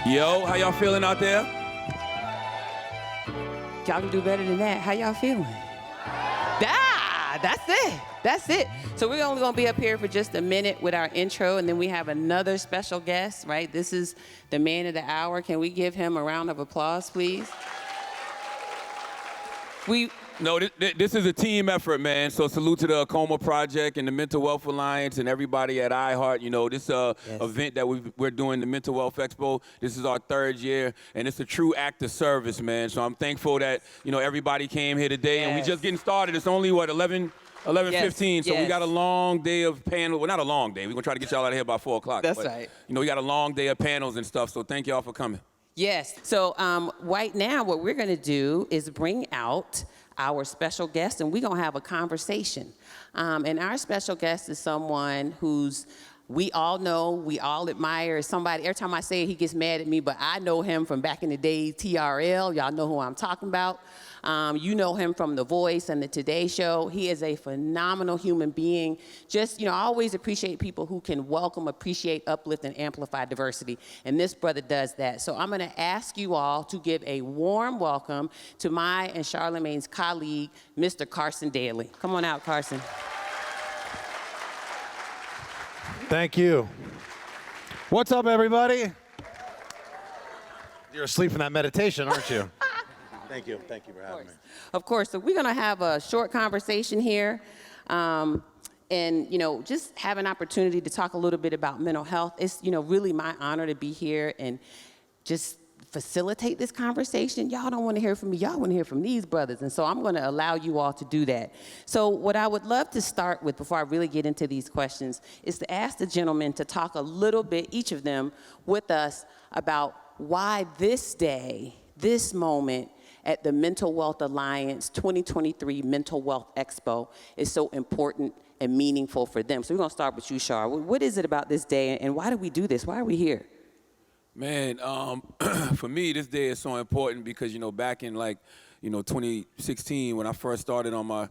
Yo, how y'all feeling out there? Y'all can do better than that. How y'all feeling? That's it. That's it. So we're only going to be up here for just a minute with our intro, and then we have another special guest, right? This is the man of the hour. Can we give him a round of applause, please? No, this is a team effort, man. So salute to the Acoma Project and the Mental Wealth Alliance and everybody at iHeart. You know, this event that we're doing, the Mental Wealth Expo, this is our third year, and it's a true act of service, man. So I'm thankful that, you know, everybody came here today, and we just getting started. It's only, 11:15, so we got a long day of panel. Well, not a long day. We're going to try to get y'all out of here by 4 o'clock. That's right. You know, we got a long day of panels and stuff, so thank y'all for coming. Yes. So right now what we're going to do is bring out our special guest, and we're going to have a conversation. And our special guest is someone who's we all know, we all admire. Somebody, every time I say it, he gets mad at me, but I know him from back in the day, TRL. Y'all know who I'm talking about. You know him from The Voice and the Today Show. He is a phenomenal human being. Just, you know, I always appreciate people who can welcome, appreciate, uplift, and amplify diversity. And this brother does that. So I'm going to ask you all to give a warm welcome to my and Charlamagne's colleague, Mr. Carson Daly. Come on out, Carson. Thank you. What's up, everybody? You're asleep in that meditation, aren't you? Thank you. Thank you for having me. Of course. So we're going to have a short conversation here. And, you know, just have an opportunity to talk a little bit about mental health. It's, you know, really my honor to be here and just facilitate this conversation. Y'all don't want to hear from me. Y'all want to hear from these brothers. And so I'm going to allow you all to do that. So what I would love to start with before I really get into these questions is to ask the gentlemen to talk a little bit, each of them, with us about why this day, this moment, at the Mental Wealth Alliance 2023 Mental Wealth Expo is so important and meaningful for them. So we're going to start with you, Char. What is it about this day, and why do we do this? Why are we here? Man, for me, this day is so important because, you know, back in 2016 when I first started on my,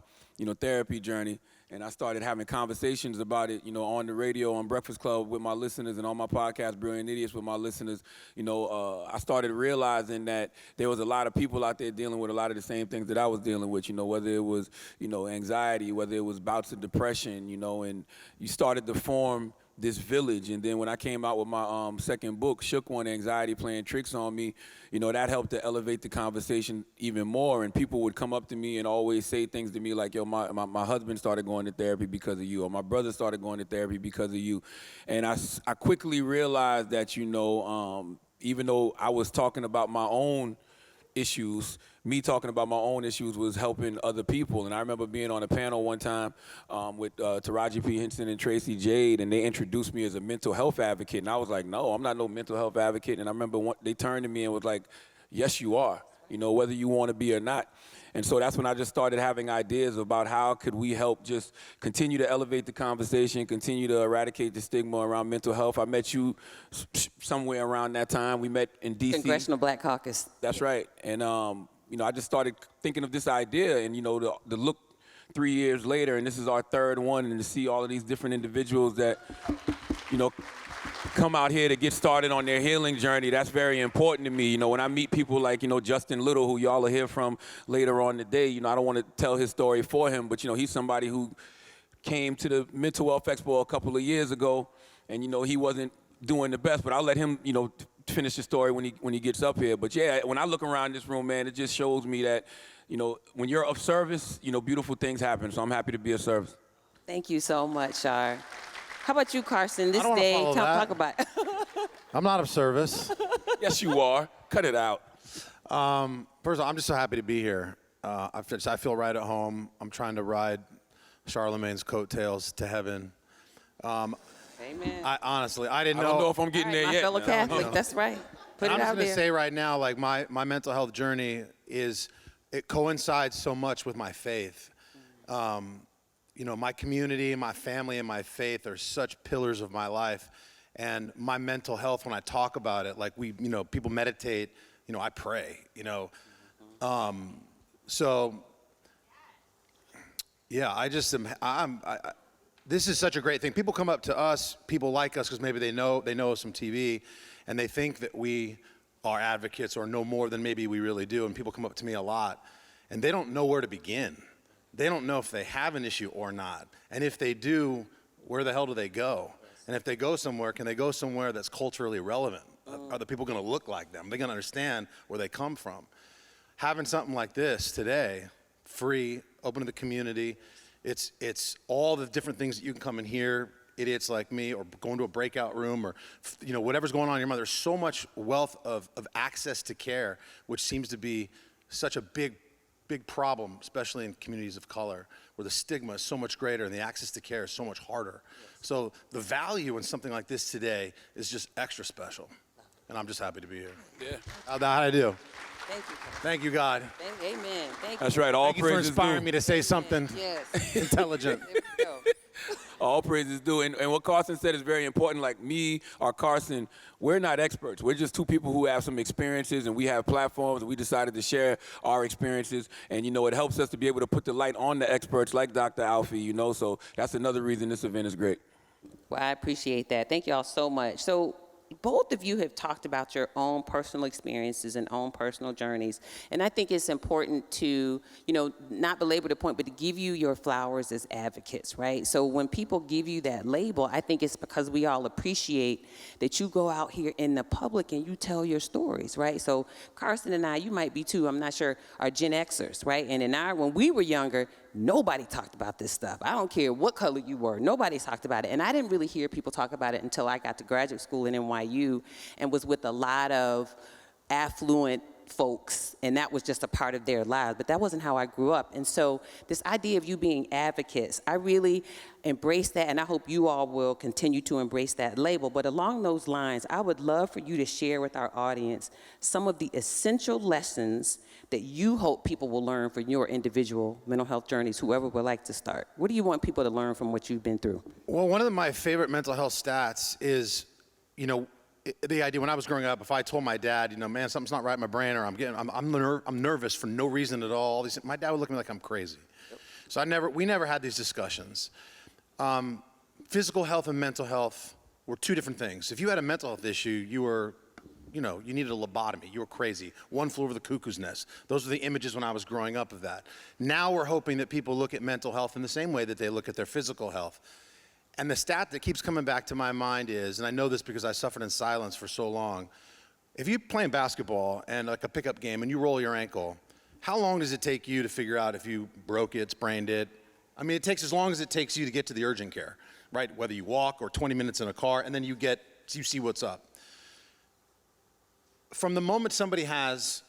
therapy journey, and I started having conversations about it, on the radio, on Breakfast Club with my listeners, and on my podcast, Brilliant Idiots, with my listeners. I started realizing that there was a lot of people out there dealing with a lot of the same things that I was dealing with, whether it was, anxiety, whether it was bouts of depression, and you started to form this village. And then when I came out with my second book, Shook One, Anxiety Playing Tricks on Me, that helped to elevate the conversation even more. And people would come up to me and always say things to me like, yo, my husband started going to therapy because of you, or my brother started going to therapy because of you. And I quickly realized that, even though I was talking about my own issues, me talking about my own issues was helping other people. And I remember being on a panel one time with Taraji P. Henson and Tracy Jade, and they introduced me as a mental health advocate. And I was like, no, I'm not no mental health advocate. And I remember they turned to me and was like, yes, you are, whether you want to be or not. And so that's when I just started having ideas about how could we help just continue to elevate the conversation, continue to eradicate the stigma around mental health. I met you somewhere around that time. We met in D.C. Congressional Black Caucus. That's right. And, I just started thinking of this idea, and, the look 3 years later, and this is our third one, and to see all of these different individuals that, come out here to get started on their healing journey, that's very important to me. When I meet people like, Justin Little, who y'all will hear from later on today, I don't want to tell his story for him, but, he's somebody who came to the Mental Wealth Expo a couple of years ago, and, he wasn't doing the best, but I'll let him, finish the story when he gets up here. But yeah, when I look around this room, man, it just shows me that, when you're of service, beautiful things happen. So I'm happy to be of service. Thank you so much, Char. How about you, Carson? This I don't day, wanna follow talk about. I'm not of service. Yes, you are. Cut it out. First of all, I'm just so happy to be here. I feel right at home. I'm trying to ride Charlamagne's coattails to heaven. Amen. I didn't know. I don't know if I'm getting there my yet. fellow Catholic, that's right. Put it I'm just out going to there. say right now, like my mental health journey it coincides so much with my faith. My community, my family, and my faith are such pillars of my life. And my mental health, when I talk about it, like people meditate, I pray, So, yeah, I just am, this is such a great thing. People come up to us, people like us because maybe they know us from TV, and they think that we are advocates or know more than maybe we really do. And people come up to me a lot, and they don't know where to begin. They don't know if they have an issue or not. And if they do, where the hell do they go? And if they go somewhere, can they go somewhere that's culturally relevant? Are the people going to look like them? Are they going to understand where they come from? Having something like this today, free, open to the community, it's all the different things that you can come and hear, idiots like me, or go into a breakout room, or whatever's going on in your mind. There's so much wealth of access to care, which seems to be such a big problem, especially in communities of color, where the stigma is so much greater and the access to care is so much harder. So the value in something like this today is just extra special. And I'm just happy to be here. Yeah. How'd I do? Thank you. Thank you, God. Amen. Thank you. That's right. All Thank you for praise is inspiring due. me to say something Yes. intelligent. There we go. All praise is due. And what Carson said is very important. Like me or Carson, we're not experts. We're just two people who have some experiences, and we have platforms, and we decided to share our experiences. And, it helps us to be able to put the light on the experts like Dr. Alfiee, So that's another reason this event is great. Well, I appreciate that. Thank you all so much. So both of you have talked about your own personal experiences and own personal journeys. And I think it's important to, not belabor the point, but to give you your flowers as advocates, right? So when people give you that label, I think it's because we all appreciate that you go out here in the public and you tell your stories, right? So Carson and I, you might be too, I'm not sure, are Gen Xers, right? And when we were younger, nobody talked about this stuff. I don't care what color you were. Nobody talked about it. And I didn't really hear people talk about it until I got to graduate school in NYU and was with a lot of affluent folks, and that was just a part of their lives. But that wasn't how I grew up. And so this idea of you being advocates, I really embrace that, and I hope you all will continue to embrace that label. But along those lines, I would love for you to share with our audience some of the essential lessons that you hope people will learn from your individual mental health journeys, whoever would like to start. What do you want people to learn from what you've been through? Well, one of my favorite mental health stats is, the idea when I was growing up, if I told my dad, man, something's not right in my brain, or I'm nervous for no reason at all, my dad would look at me like I'm crazy. Yep. So we never had these discussions. Physical health and mental health were two different things. If you had a mental health issue, you needed a lobotomy. You were crazy. One flew over the cuckoo's nest. Those were the images when I was growing up of that. Now we're hoping that people look at mental health in the same way that they look at their physical health. And the stat that keeps coming back to my mind is, and I know this because I suffered in silence for so long, if you're playing basketball and like a pickup game and you roll your ankle, how long does it take you to figure out if you broke it, sprained it? I mean, it takes as long as it takes you to get to the urgent care, right? Whether you walk or 20 minutes in a car, and then you see what's up. From the moment somebody has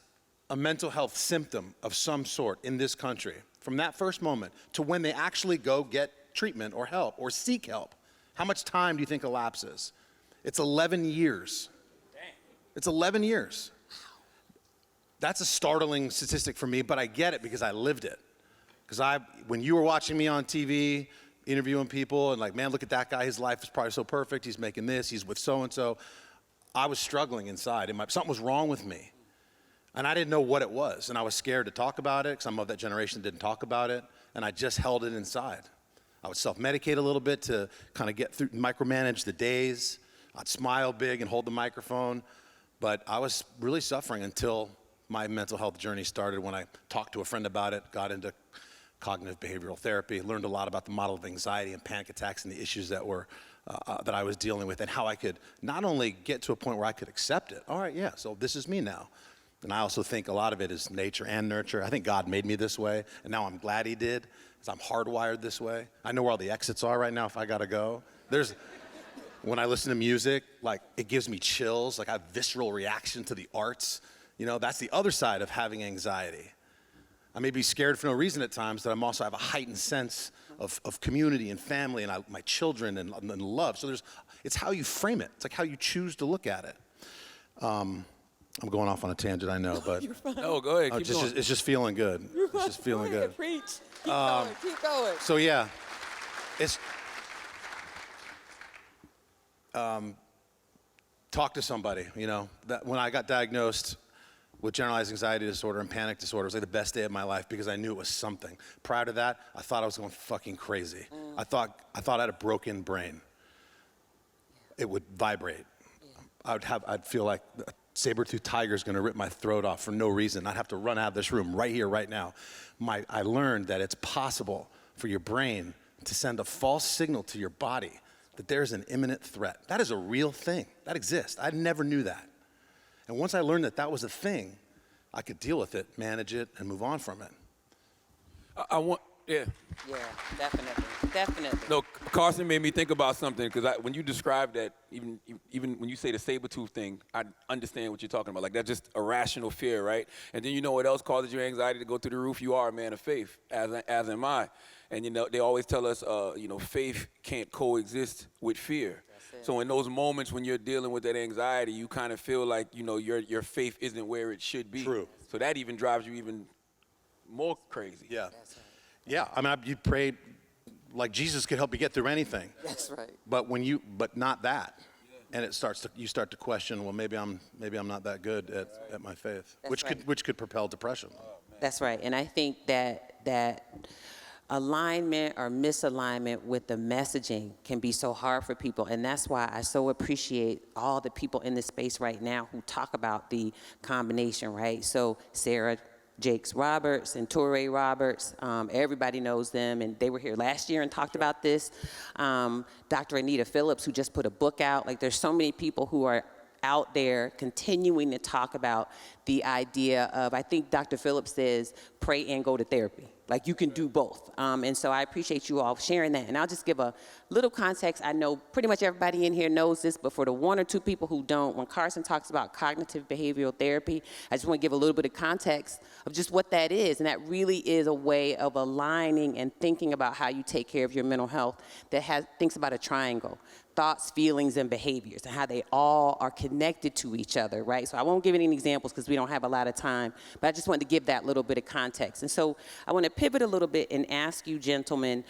a mental health symptom of some sort in this country, from that first moment to when they actually go get treatment or help or seek help, how much time do you think elapses? It's 11 years. Dang. It's 11 years. That's a startling statistic for me, but I get it because I lived it. Because when you were watching me on TV, interviewing people, and like, man, look at that guy, his life is probably so perfect, he's making this, he's with so-and-so, I was struggling inside, and something was wrong with me. And I didn't know what it was, and I was scared to talk about it, because I'm of that generation that didn't talk about it, and I just held it inside. I would self-medicate a little bit to kind of get through, micromanage the days. I'd smile big and hold the microphone, but I was really suffering until my mental health journey started when I talked to a friend about it, got into cognitive behavioral therapy, learned a lot about the model of anxiety and panic attacks and the issues that I was dealing with, and how I could not only get to a point where I could accept it. All right, yeah, so this is me now. And I also think a lot of it is nature and nurture. I think God made me this way, and now I'm glad he did, because I'm hardwired this way. I know where all the exits are right now if I gotta go. When I listen to music, like, it gives me chills, like I have visceral reaction to the arts. That's the other side of having anxiety. I may be scared for no reason at times, but I also have a heightened sense of community and family and my children and love. So it's how you frame it. It's like how you choose to look at it. I'm going off on a tangent, I know, but No, go ahead. Keep going. It's just feeling good. It's just feeling good. Preach. Keep going. So yeah, it's talk to somebody. That when I got diagnosed, with generalized anxiety disorder and panic disorder. It was like the best day of my life because I knew it was something. Prior to that, I thought I was going fucking crazy. I thought I had a broken brain. It would vibrate. I'd feel like a saber-toothed tiger is gonna rip my throat off for no reason. I'd have to run out of this room right here, right now. I learned that it's possible for your brain to send a false signal to your body that there's an imminent threat. That is a real thing. That exists. I never knew that. And once I learned that that was a thing, I could deal with it, manage it, and move on from it. Yeah, definitely. No, Carson made me think about something because when you describe that, even when you say the saber-tooth thing, I understand what you're talking about. Like, that's just irrational fear, right? And then you know what else causes your anxiety to go through the roof? You are a man of faith, as am I. And, you know, they always tell us, faith can't coexist with fear. So in those moments when you're dealing with that anxiety, you kind of feel like, your faith isn't where it should be. True. So that even drives you even more crazy. Yeah. Yeah, I mean, you prayed like Jesus could help you get through anything. That's right. But not that. And you start to question, well, maybe I'm not that good at my faith, which could propel depression. That's right. And I think that alignment or misalignment with the messaging can be so hard for people. And that's why I so appreciate all the people in this space right now who talk about the combination, right? So Sarah Jakes Roberts and Touré Roberts, everybody knows them, and they were here last year and talked about this. Dr. Anita Phillips, who just put a book out. Like, there's so many people who are out there continuing to talk about the idea of, I think Dr. Phillips says, pray and go to therapy. Like, you can do both. And so I appreciate you all sharing that. And I'll just give a little context. I know pretty much everybody in here knows this, but for the one or two people who don't, when Carson talks about cognitive behavioral therapy, I just want to give a little bit of context of just what that is. And that really is a way of aligning and thinking about how you take care of your mental health that thinks about a triangle: thoughts, feelings, and behaviors, and how they all are connected to each other, right? So I won't give any examples because we don't have a lot of time, but I just wanted to give that little bit of context. And so I want to pivot a little bit and ask you, gentlemen,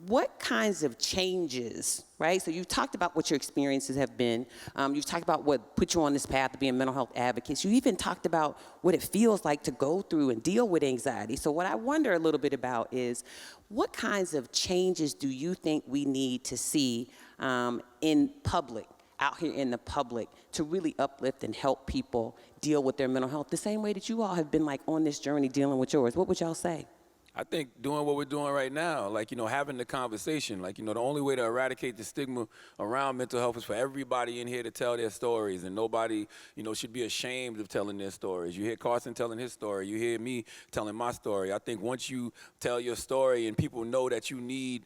what kinds of changes, right? So you've talked about what your experiences have been. You've talked about what put you on this path to being mental health advocates. You even talked about what it feels like to go through and deal with anxiety. So what I wonder a little bit about is, what kinds of changes do you think we need to see in public, out here in the public, to really uplift and help people deal with their mental health the same way that you all have been, like, on this journey dealing with yours? What would y'all say? I think doing what we're doing right now, like, having the conversation, like, the only way to eradicate the stigma around mental health is for everybody in here to tell their stories, and nobody, should be ashamed of telling their stories. You hear Carson telling his story. You hear me telling my story. I think once you tell your story and people know that you need,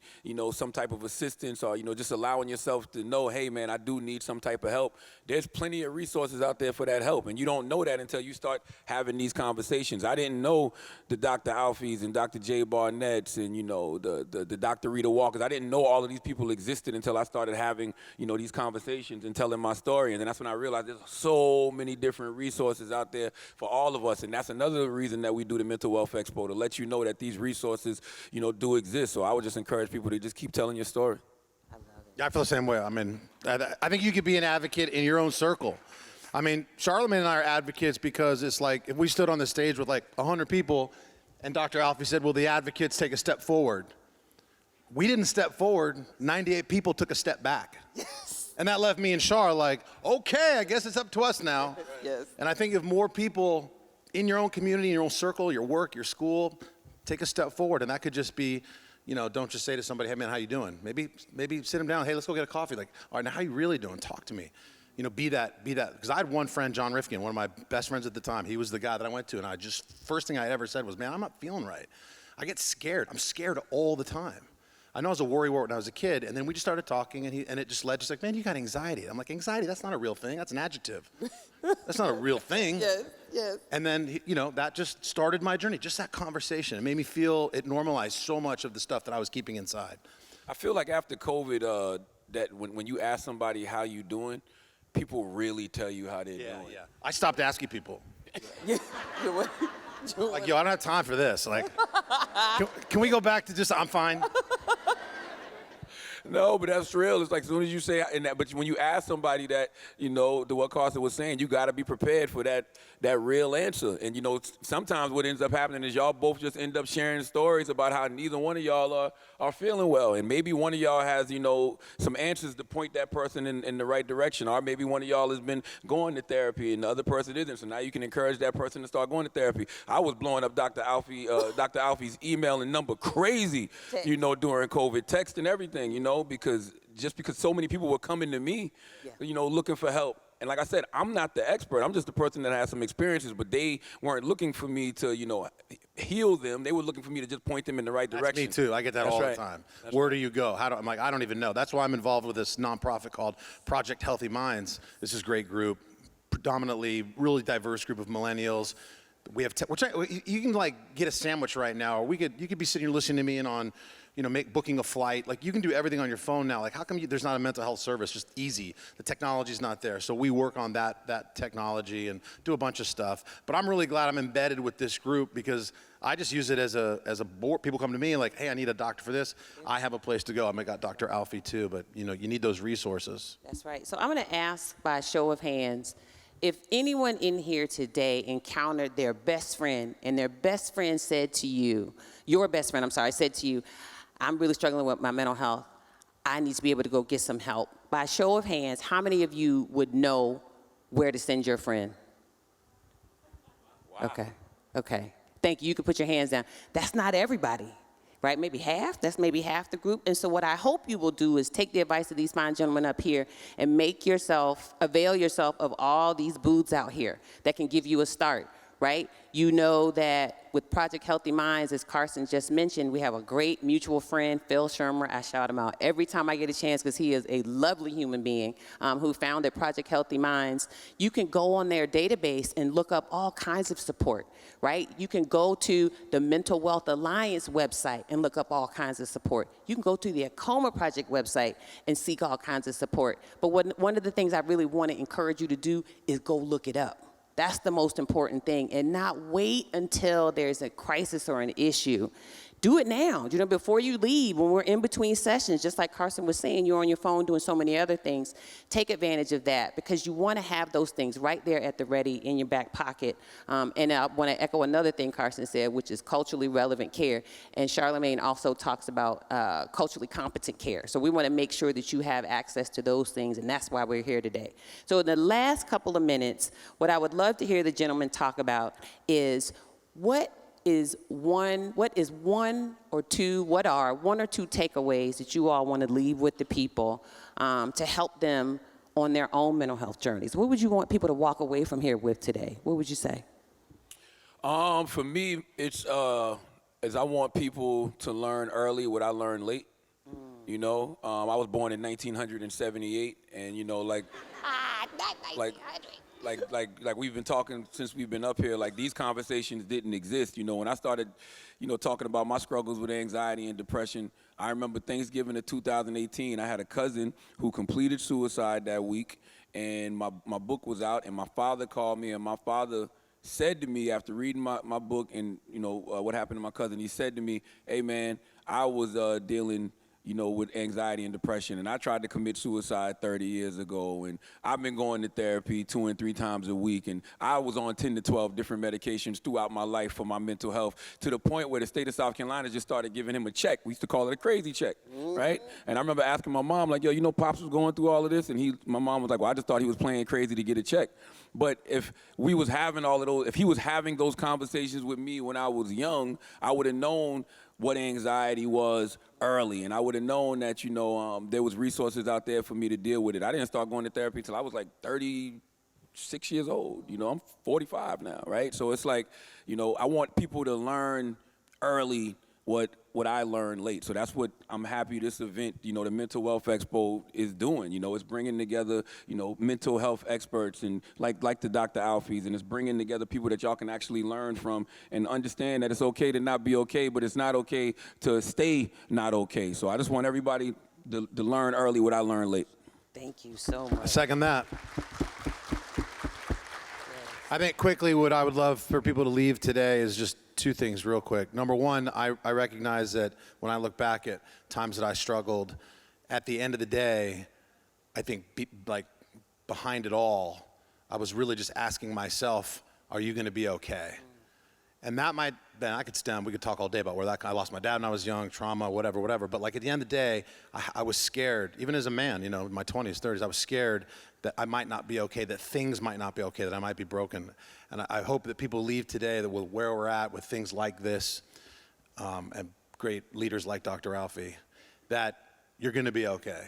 some type of assistance, or, just allowing yourself to know, hey, man, I do need some type of help, there's plenty of resources out there for that help. And you don't know that until you start having these conversations. I didn't know the Dr. Alfies and Dr. J. Barnett's and, the Dr. Rita Walkers. I didn't know all of these people existed until I started having, these conversations and telling my story. And then that's when I realized there's so many different resources out there for all of us. And that's another reason that we do the Mental Wealth Expo, to let you know that these resources, do exist. So I would just encourage people to just keep telling your story. Yeah, I feel the same way. I mean, I think you could be an advocate in your own circle. I mean, Charlamagne and I are advocates because it's like, if we stood on the stage with like 100 people and Dr. Alfiee said, will the advocates take a step forward? We didn't step forward. 98 people took a step back. Yes. And that left me and Char like, okay, I guess it's up to us now. Yes. And I think if more people in your own community, in your own circle, your work, your school, take a step forward, and that could just be, don't just say to somebody, hey, man, how you doing? Maybe sit them down. Hey, let's go get a coffee. Like, all right, now how you really doing? Talk to me. Be that. Because I had one friend, John Rifkin, one of my best friends at the time. He was the guy that I went to, and first thing I ever said was, man, I'm not feeling right. I get scared. I'm scared all the time. I know I was a worrywart when I was a kid, and then we just started talking, and it just led like, man, you got anxiety. I'm like, anxiety, that's not a real thing. That's an adjective. That's not a real thing. Yes. And then, that just started my journey, just that conversation. It made me feel, it normalized so much of the stuff that I was keeping inside. I feel like after COVID, that when you ask somebody how you doing, people really tell you how they're doing. Yeah. I stopped asking people. Yeah. Like, yo, I don't have time for this. Like, can we go back to just, I'm fine? No, but that's real. It's like as soon as you say, but when you ask somebody that, what Carson was saying, you got to be prepared for that real answer. And, sometimes what ends up happening is y'all both just end up sharing stories about how neither one of y'all are feeling well. And maybe one of y'all has, some answers to point that person in the right direction. Or maybe one of y'all has been going to therapy and the other person isn't. So now you can encourage that person to start going to therapy. I was blowing up Dr. Alfie's email and number crazy, during COVID, text and everything, because so many people were coming to me, looking for help. And like I said, I'm not the expert. I'm just the person that has some experiences, but they weren't looking for me to, heal them. They were looking for me to just point them in the right direction. That's me too. I get that That's all right. the time. That's Where right. do you go? I'm like, I don't even know. That's why I'm involved with this nonprofit called Project Healthy Minds. This is a great group, predominantly really diverse group of millennials. We have, you can like get a sandwich right now, or you could be sitting here listening to me and on, booking a flight. Like you can do everything on your phone now. Like how come there's not a mental health service? Just easy. The technology's not there. So we work on that technology and do a bunch of stuff. But I'm really glad I'm embedded with this group because I just use it as a board. People come to me and like, hey, I need a doctor for this. I have a place to go. I got Dr. Alfiee too, but you need those resources. That's right. So I'm going to ask by a show of hands, if anyone in here today encountered their best friend and their best friend said to you, said to you, I'm really struggling with my mental health. I need to be able to go get some help. By a show of hands, how many of you would know where to send your friend? Wow. Okay. Thank you. You can put your hands down. That's not everybody. Right, maybe half, that's maybe half the group. And so what I hope you will do is take the advice of these fine gentlemen up here and avail yourself of all these booths out here that can give you a start, right? You know that with Project Healthy Minds, as Carson just mentioned, we have a great mutual friend, Phil Shermer. I shout him out every time I get a chance because he is a lovely human being who founded Project Healthy Minds. You can go on their database and look up all kinds of support, right? You can go to the Mental Wealth Alliance website and look up all kinds of support. You can go to the Acoma Project website and seek all kinds of support. But one of the things I really want to encourage you to do is go look it up. That's the most important thing, and not wait until there's a crisis or an issue. Do it now, before you leave, when we're in between sessions, just like Carson was saying, you're on your phone doing so many other things. Take advantage of that because you want to have those things right there at the ready in your back pocket. And I want to echo another thing Carson said, which is culturally relevant care. And Charlamagne also talks about culturally competent care. So we want to make sure that you have access to those things, and that's why we're here today. So in the last couple of minutes, what I would love to hear the gentleman talk about is what are one or two takeaways that you all want to leave with the people to help them on their own mental health journeys? What would you want people to walk away from here with today? What would you say? For me, it's I want people to learn early what I learned late. I was born in 1978, and like we've been talking since we've been up here, like these conversations didn't exist. When I started, talking about my struggles with anxiety and depression, I remember Thanksgiving of 2018, I had a cousin who completed suicide that week, and my book was out, and my father called me, and my father said to me after reading my book and, what happened to my cousin, he said to me, hey man, I was dealing with anxiety and depression. And I tried to commit suicide 30 years ago. And I've been going to therapy 2 and 3 times a week. And I was on 10 to 12 different medications throughout my life for my mental health, to the point where the state of South Carolina just started giving him a check. We used to call it a crazy check, right? And I remember asking my mom, like, yo, Pops was going through all of this? And my mom was like, well, I just thought he was playing crazy to get a check. But if he was having those conversations with me when I was young, I would have known what anxiety was early, and I would have known that, there was resources out there for me to deal with it. I didn't start going to therapy until I was like 36 years old. I'm 45 now, right? So it's like, I want people to learn early what I learned late. So that's what I'm happy this event, the Mental Wealth Expo is doing. It's bringing together, mental health experts and like the Dr. Alfiees, and it's bringing together people that y'all can actually learn from and understand that it's okay to not be okay, but it's not okay to stay not okay. So I just want everybody to learn early what I learned late. Thank you so much. I second that. I think quickly what I would love for people to leave today is just 2 things real quick. Number one, I recognize that when I look back at times that I struggled at the end of the day, I think behind it all, I was really just asking myself, are you going to be okay? And that might, then I could we could talk all day about where I lost my dad when I was young, trauma, whatever. But like at the end of the day, I was scared, even as a man, in my 20s, 30s, I was scared that I might not be okay, that things might not be okay, that I might be broken. And I hope that people leave today that with where we're at with things like this, and great leaders like Dr. Alfiee, that you're going to be okay.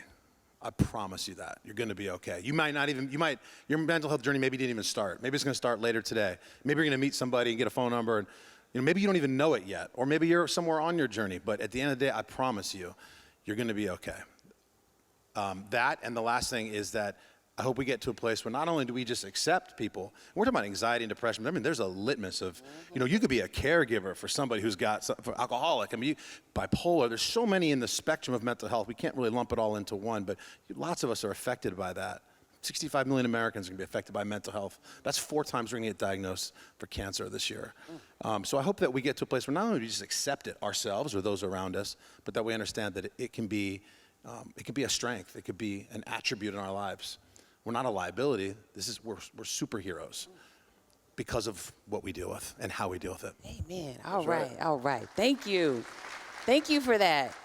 I promise you that. You're going to be okay. Your mental health journey maybe didn't even start. Maybe it's going to start later today. Maybe you're going to meet somebody and get a phone number, and maybe you don't even know it yet. Or maybe you're somewhere on your journey. But at the end of the day, I promise you, you're going to be okay. That, and the last thing is that I hope we get to a place where not only do we just accept people, we're talking about anxiety and depression. I mean, there's a litmus of, you could be a caregiver for somebody who's for alcoholic. I mean, bipolar. There's so many in the spectrum of mental health. We can't really lump it all into one, but lots of us are affected by that. 65 million Americans are going to be affected by mental health. That's 4 times we're going to get diagnosed for cancer this year. So I hope that we get to a place where not only do we just accept it ourselves or those around us, but that we understand that it can be a strength. It could be an attribute in our lives. We're not a liability. We're superheroes because of what we deal with and how we deal with it. Amen. All right. Thank you. Thank you for that.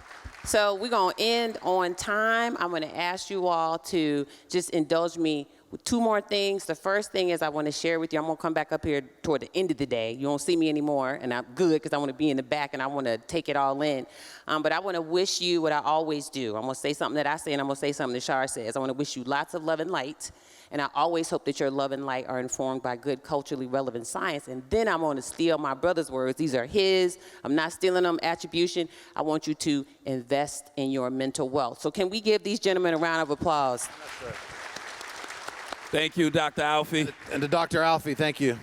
So we're going to end on time. I'm going to ask you all to just indulge me with 2 more things. The first thing is I want to share with you. I'm going to come back up here toward the end of the day. You won't see me anymore, and I'm good because I want to be in the back and I want to take it all in. But I want to wish you what I always do. I'm going to say something that I say, and I'm going to say something that Shar says. I want to wish you lots of love and light. And I always hope that your love and light are informed by good culturally relevant science. And then I'm going to steal my brother's words. These are his. I'm not stealing them. Attribution. I want you to invest in your mental wealth. So can we give these gentlemen a round of applause? Thank you, Dr. Alfiee. And to Dr. Alfiee, thank you.